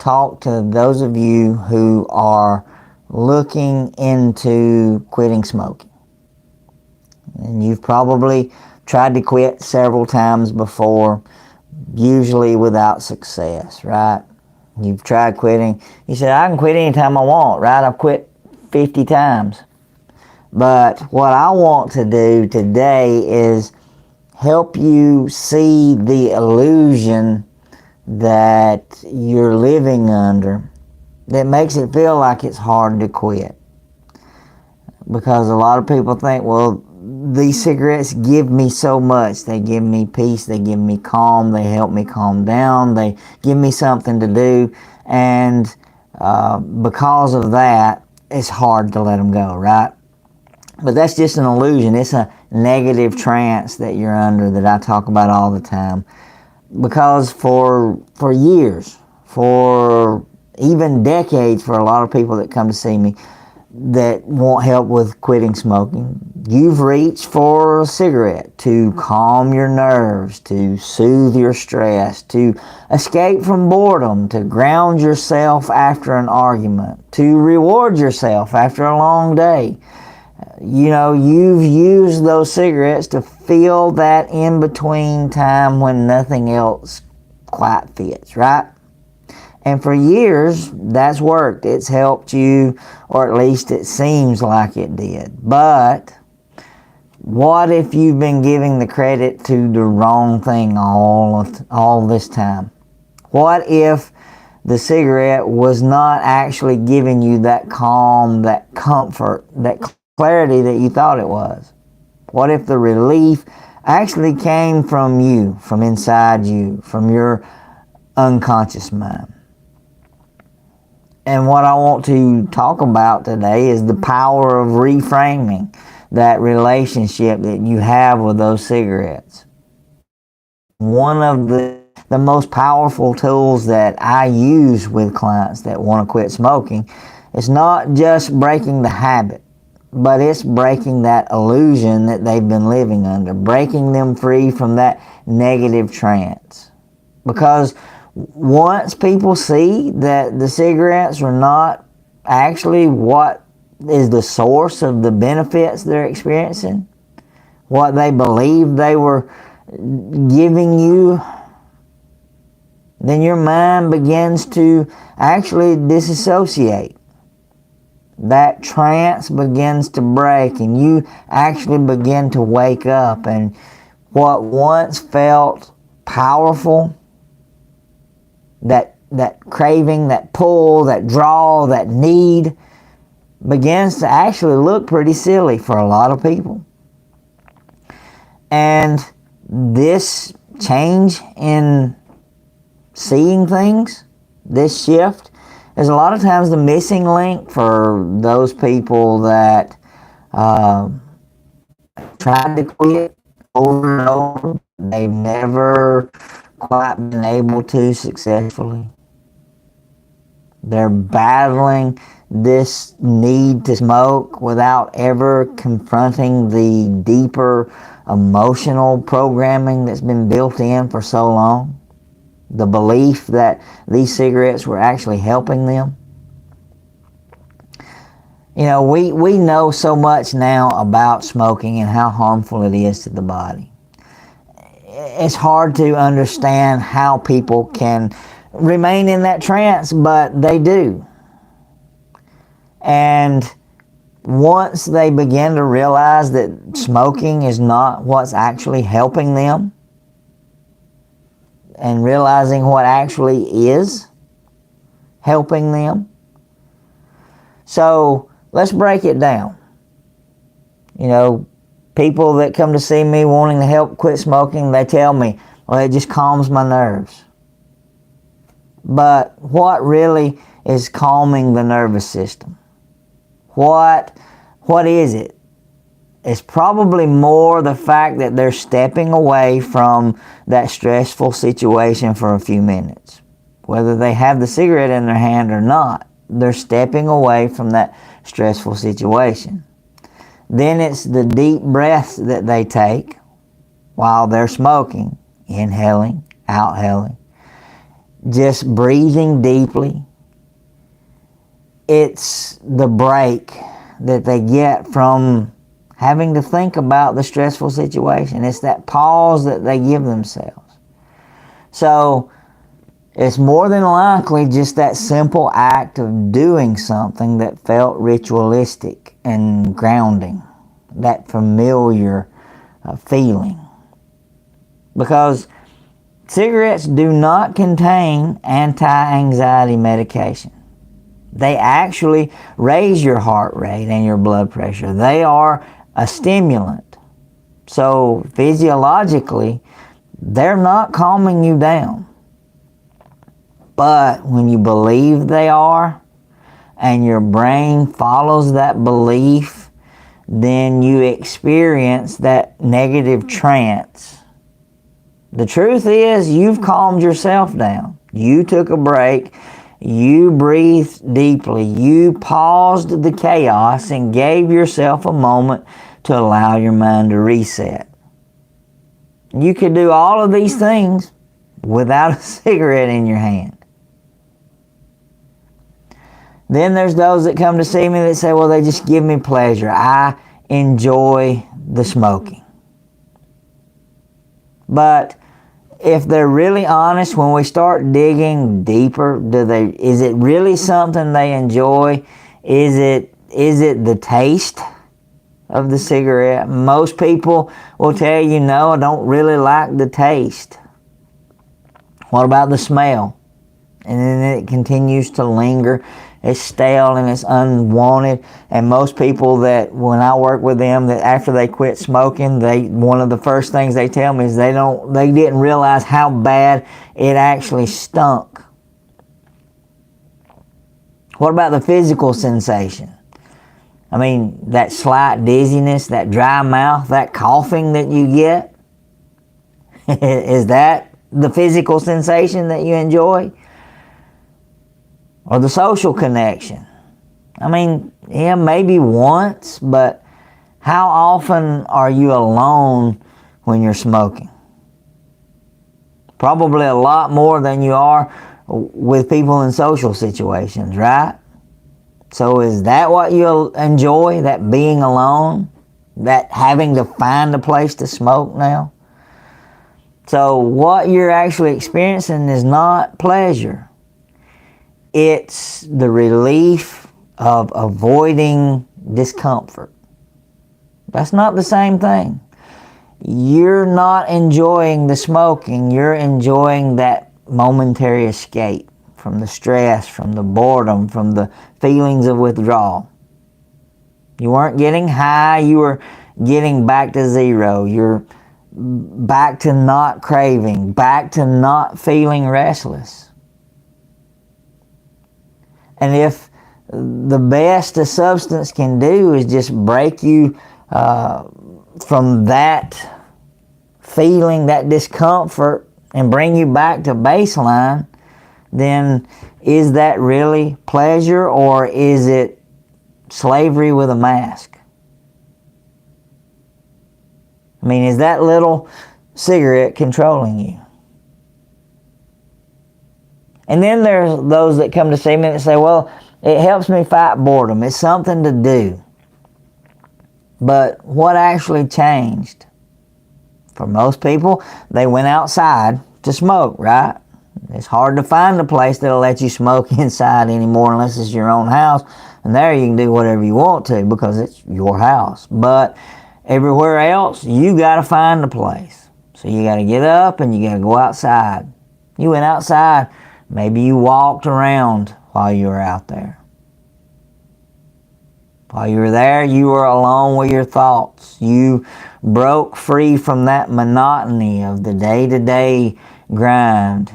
talk to those of you who are looking into quitting smoking. And you've probably tried to quit several times before, usually without success, right? You've tried quitting. You said, I can quit anytime I want, right? I've quit 50 times. But what I want to do today is help you see the illusion that you're living under that makes it feel like it's hard to quit. Because a lot of people think, well, these cigarettes give me so much. They give me peace, they give me calm, they help me calm down, they give me something to do, and because of that, it's hard to let them go, right? But that's just an illusion. It's a negative trance that you're under that I talk about all the time. Because for years, for even decades, for a lot of people that come to see me that want help with quitting smoking, you've reached for a cigarette to calm your nerves, to soothe your stress, to escape from boredom, to ground yourself after an argument, to reward yourself after a long day. You know, you've used those cigarettes to fill that in-between time when nothing else quite fits, right? And for years, that's worked. It's helped you, or at least it seems like it did. But what if you've been giving the credit to the wrong thing all this time? What if the cigarette was not actually giving you that calm, that comfort, that clarity that you thought it was? What if the relief actually came from you, from inside you, from your unconscious mind? And what I want to talk about today is the power of reframing that relationship that you have with those cigarettes. One of the most powerful tools that I use with clients that want to quit smoking is not just breaking the habit, but it's breaking that illusion that they've been living under, breaking them free from that negative trance. Because once people see that the cigarettes are not actually what is the source of the benefits they're experiencing, what they believe they were giving you, then your mind begins to actually disassociate. That trance begins to break and you actually begin to wake up, and what once felt powerful, that craving, that pull, that draw, that need, begins to actually look pretty silly for a lot of people. And this change in seeing things, this shift, is a lot of times the missing link for those people that tried to quit over and over. They've never quite been able to successfully. They're battling this need to smoke without ever confronting the deeper emotional programming that's been built in for so long. The belief that these cigarettes were actually helping them. You know, we know so much now about smoking and how harmful it is to the body. It's hard to understand how people can remain in that trance, but they do. And once they begin to realize that smoking is not what's actually helping them, and realizing what actually is helping them. So let's break it down. You know, people that come to see me wanting to help quit smoking, they tell me, well, it just calms my nerves. But what really is calming the nervous system? What is it? It's probably more the fact that they're stepping away from that stressful situation for a few minutes. Whether they have the cigarette in their hand or not, they're stepping away from that stressful situation. Then it's the deep breaths that they take while they're smoking, inhaling, exhaling. just breathing deeply. It's the break that they get from having to think about the stressful situation. It's that pause that they give themselves. So it's more than likely just that simple act of doing something that felt ritualistic and grounding, that familiar feeling. Because cigarettes do not contain anti-anxiety medication. They actually raise your heart rate and your blood pressure. They are a stimulant. So physiologically, they're not calming you down. But when you believe they are, and your brain follows that belief, then you experience that negative trance. The truth is, you've calmed yourself down. You took a break. You breathed deeply. You paused the chaos and gave yourself a moment to allow your mind to reset. You could do all of these things without a cigarette in your hand. Then there's those that come to see me that say, well, they just give me pleasure. I enjoy the smoking. But if they're really honest, when we start digging deeper, is it really something they enjoy? Is it the taste of the cigarette? Most people will tell you, no, I don't really like the taste. What about the smell? And then it continues to linger. It's stale and it's unwanted. And most people that, when I work with them, that after they quit smoking, one of the first things they tell me is they didn't realize how bad it actually stunk. What about the physical sensation? I mean, that slight dizziness, that dry mouth, that coughing that you get, is that the physical sensation that you enjoy? Or the social connection? I mean, yeah, maybe once, but how often are you alone when you're smoking? Probably a lot more than you are with people in social situations, right? So is that what you enjoy, that being alone? That having to find a place to smoke now? So what you're actually experiencing is not pleasure. It's the relief of avoiding discomfort. That's not the same thing. You're not enjoying the smoking. You're enjoying that momentary escape from the stress, from the boredom, from the feelings of withdrawal. You weren't getting high. You were getting back to zero. You're back to not craving, back to not feeling restless. And if the best a substance can do is just break you from that feeling, that discomfort, and bring you back to baseline, then is that really pleasure, or is it slavery with a mask? I mean, is that little cigarette controlling you? And then there's those that come to see me that say, well, it helps me fight boredom. It's something to do. But what actually changed? For most people, they went outside to smoke, right? It's hard to find a place that'll let you smoke inside anymore unless it's your own house. And there you can do whatever you want to because it's your house. But everywhere else, you got to find a place. So you got to get up and you got to go outside. You went outside. Maybe you walked around while you were out there. While you were there, you were alone with your thoughts. You broke free from that monotony of the day-to-day grind.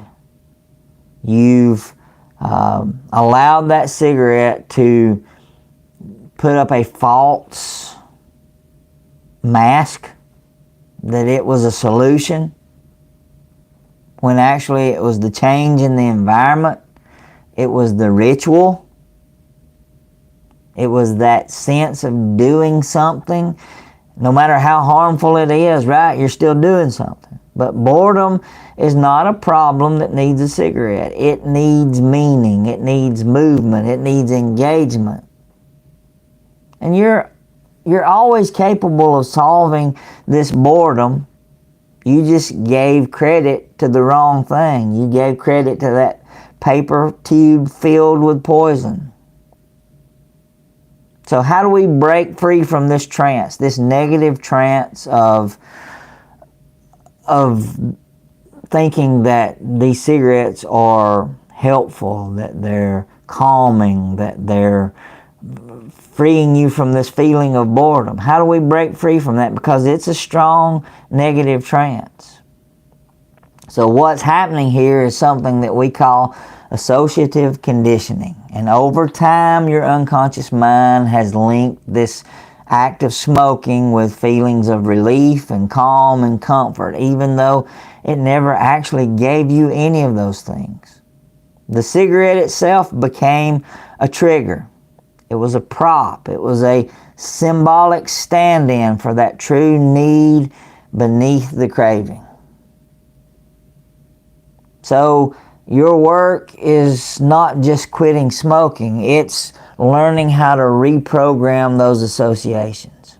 You've allowed that cigarette to put up a false mask that it was a solution, when actually it was the change in the environment. It was the ritual. It was that sense of doing something. No matter how harmful it is, right? You're still doing something. But boredom is not a problem that needs a cigarette. It needs meaning. It needs movement. It needs engagement. And you're always capable of solving this boredom. You just gave credit to the wrong thing. You gave credit to that paper tube filled with poison. So how do we break free from this trance, this negative trance of thinking that these cigarettes are helpful, that they're calming, that they're freeing you from this feeling of boredom? How do we break free from that? Because it's a strong negative trance. So what's happening here is something that we call associative conditioning. And over time, your unconscious mind has linked this act of smoking with feelings of relief and calm and comfort, even though it never actually gave you any of those things. The cigarette itself became a trigger. It was a prop. It was a symbolic stand-in for that true need beneath the craving. So your work is not just quitting smoking. It's learning how to reprogram those associations.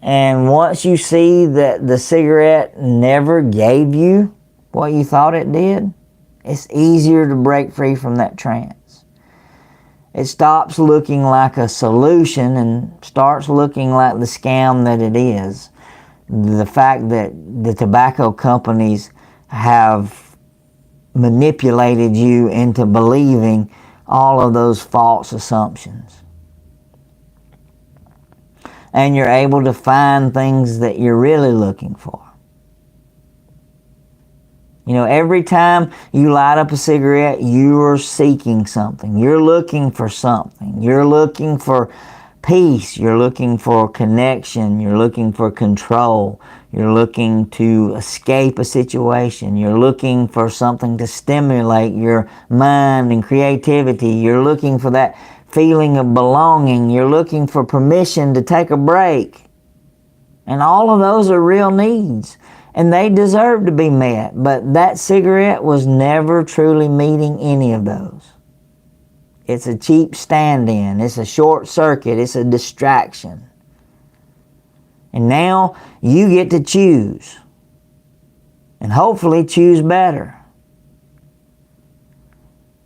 And once you see that the cigarette never gave you what you thought it did, it's easier to break free from that trance. It stops looking like a solution and starts looking like the scam that it is. The fact that the tobacco companies have manipulated you into believing all of those false assumptions. And you're able to find things that you're really looking for. You know, every time you light up a cigarette, you're seeking something. You're looking for something. You're looking for peace. You're looking for connection. You're looking for control. You're looking to escape a situation. You're looking for something to stimulate your mind and creativity. You're looking for that feeling of belonging. You're looking for permission to take a break. And all of those are real needs. And they deserve to be met. But that cigarette was never truly meeting any of those. It's a cheap stand-in. It's a short circuit. It's a distraction. And now you get to choose. And hopefully choose better.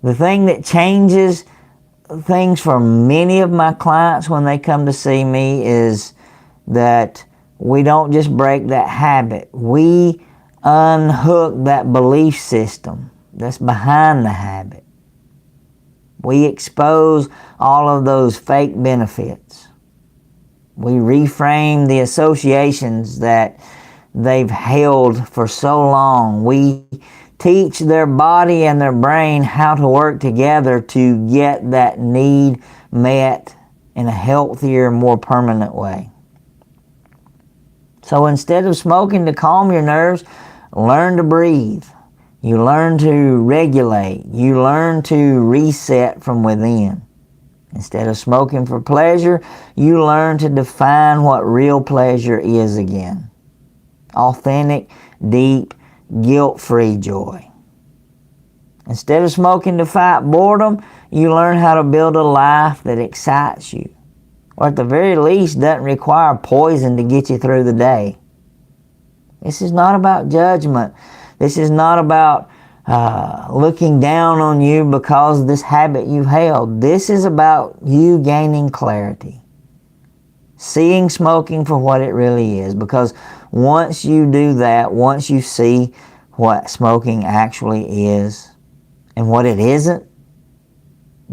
The thing that changes things for many of my clients when they come to see me is that we don't just break that habit. We unhook that belief system that's behind the habit. We expose all of those fake benefits. We reframe the associations that they've held for so long. We teach their body and their brain how to work together to get that need met in a healthier, more permanent way. So instead of smoking to calm your nerves, learn to breathe. You learn to regulate. You learn to reset from within. Instead of smoking for pleasure, you learn to define what real pleasure is again. Authentic, deep, guilt-free joy. Instead of smoking to fight boredom, you learn how to build a life that excites you. Or at the very least doesn't require poison to get you through the day. This is not about judgment. This is not about looking down on you because of this habit you've held. This is about you gaining clarity. Seeing smoking for what it really is. Because once you do that, once you see what smoking actually is and what it isn't,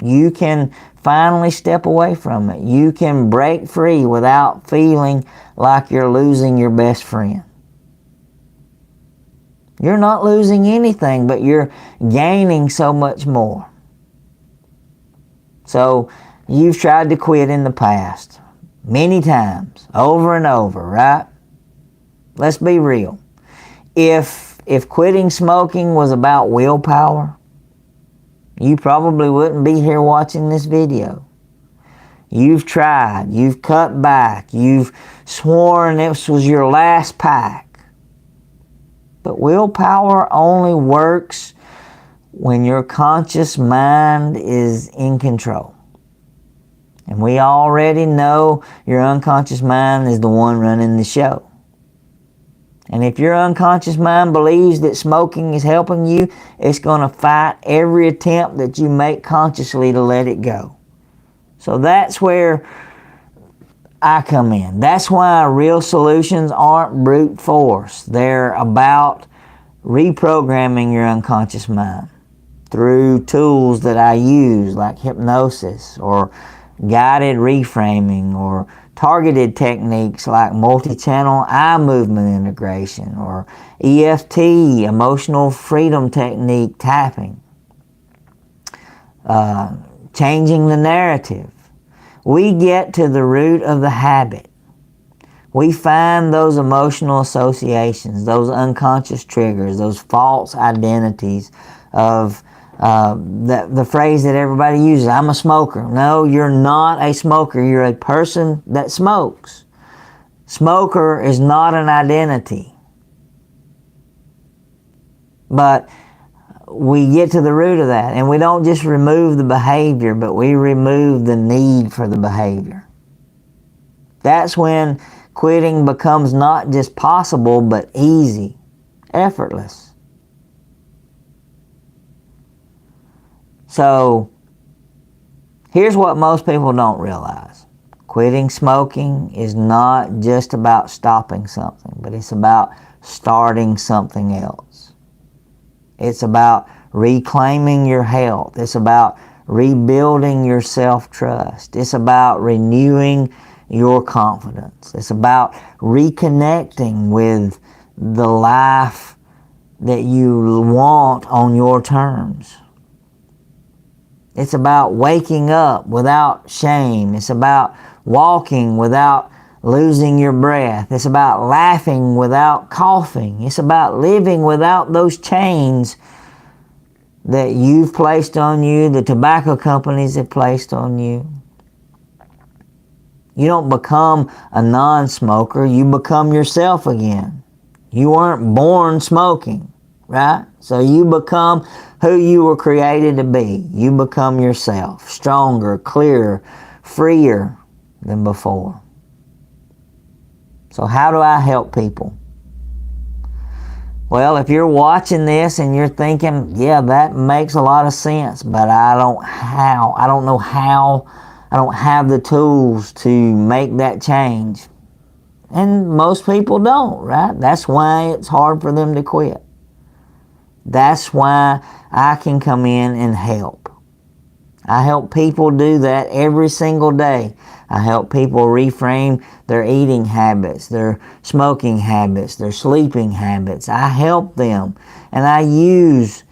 you can finally step away from it. You can break free without feeling like you're losing your best friend. You're not losing anything, but you're gaining so much more. So you've tried to quit in the past many times, over and over, right? Let's be real. If quitting smoking was about willpower, you probably wouldn't be here watching this video. You've tried, you've cut back, you've sworn this was your last pack. But willpower only works when your conscious mind is in control. And we already know your unconscious mind is the one running the show. And if your unconscious mind believes that smoking is helping you, it's going to fight every attempt that you make consciously to let it go. So that's where I come in. That's why real solutions aren't brute force. They're about reprogramming your unconscious mind through tools that I use, like hypnosis or guided reframing, or targeted techniques like multi-channel eye movement integration, or EFT, emotional freedom technique tapping, changing the narrative. We get to the root of the habit. We find those emotional associations, those unconscious triggers, those false identities of the phrase that everybody uses, I'm a smoker. No, you're not a smoker. You're a person that smokes. Smoker is not an identity. But we get to the root of that, and we don't just remove the behavior, but we remove the need for the behavior. That's when quitting becomes not just possible, but easy, effortless. So, here's what most people don't realize. Quitting smoking is not just about stopping something, but it's about starting something else. It's about reclaiming your health. It's about rebuilding your self-trust. It's about renewing your confidence. It's about reconnecting with the life that you want on your terms. It's about waking up without shame. It's about walking without losing your breath. It's about laughing without coughing. It's about living without those chains that you've placed on you, the tobacco companies have placed on you. You don't become a non-smoker. You become yourself again. You weren't born smoking, right? So you become who you were created to be. You become yourself, stronger, clearer, freer than before. So how do I help people? Well, if you're watching this and you're thinking, yeah, that makes a lot of sense, but I don't know how, I don't have the tools to make that change. And most people don't, right? That's why it's hard for them to quit. That's why I can come in and help. I help people do that every single day. I help people reframe their eating habits, their smoking habits, their sleeping habits. I help them, and I use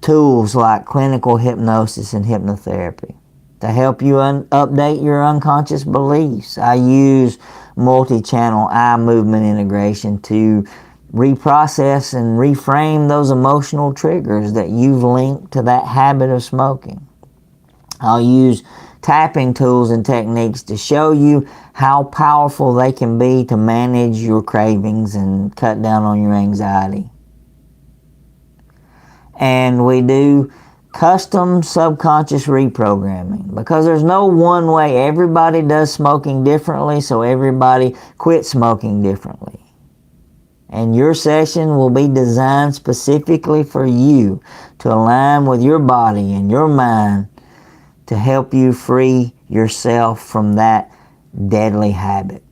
tools like clinical hypnosis and hypnotherapy to help you update your unconscious beliefs. I use multi-channel eye movement integration to reprocess and reframe those emotional triggers that you've linked to that habit of smoking. I'll use tapping tools and techniques to show you how powerful they can be to manage your cravings and cut down on your anxiety. And we do custom subconscious reprogramming, because there's no one way. Everybody does smoking differently, so everybody quits smoking differently. And your session will be designed specifically for you to align with your body and your mind to help you free yourself from that deadly habit.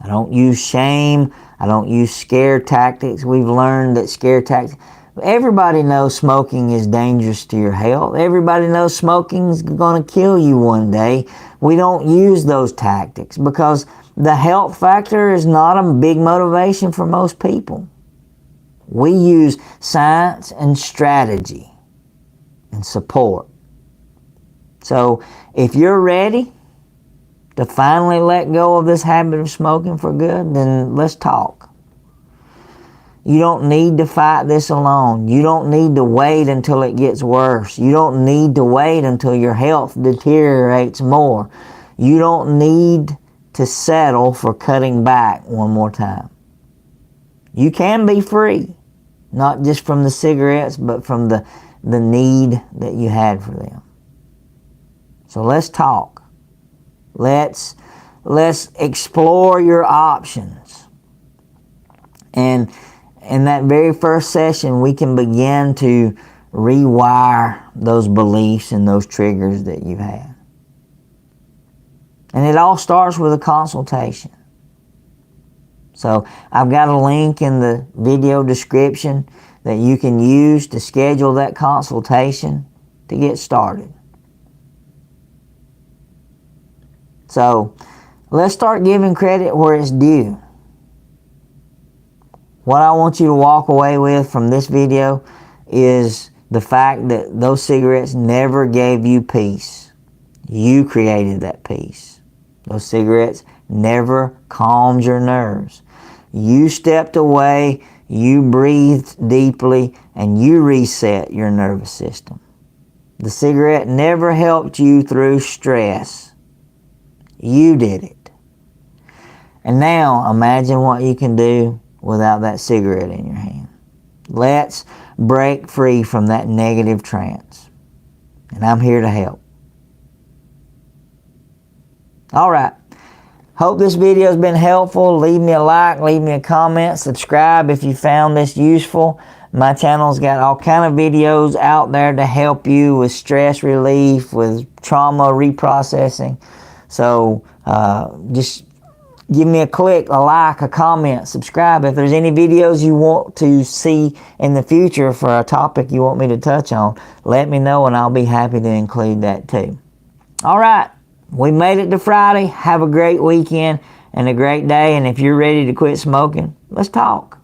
I don't use shame. I don't use scare tactics. We've learned that scare tactics... Everybody knows smoking is dangerous to your health. Everybody knows smoking is going to kill you one day. We don't use those tactics because the health factor is not a big motivation for most people. We use science and strategy and support. So if you're ready to finally let go of this habit of smoking for good, then let's talk. You don't need to fight this alone. You don't need to wait until it gets worse. You don't need to wait until your health deteriorates more. You don't need to settle for cutting back one more time. You can be free, not just from the cigarettes, but from the need that you had for them. So let's talk. Let's explore your options. And in that very first session, we can begin to rewire those beliefs and those triggers that you've had. And it all starts with a consultation. So I've got a link in the video description that you can use to schedule that consultation to get started. So let's start giving credit where it's due. What I want you to walk away with from this video is the fact that those cigarettes never gave you peace. You created that peace. Those cigarettes never calmed your nerves. You stepped away, you breathed deeply, and you reset your nervous system. The cigarette never helped you through stress. You did it. And now imagine what you can do without that cigarette in your hand. Let's break free from that negative trance. And I'm here to help. All right. Hope this video has been helpful. Leave me a like, leave me a comment, subscribe if you found this useful. My channel's got all kind of videos out there to help you with stress relief, with trauma reprocessing. So just give me a click, a like, a comment, subscribe. If there's any videos you want to see in the future for a topic you want me to touch on, let me know and I'll be happy to include that too. All right. We made it to Friday. Have a great weekend and a great day. And if you're ready to quit smoking, let's talk.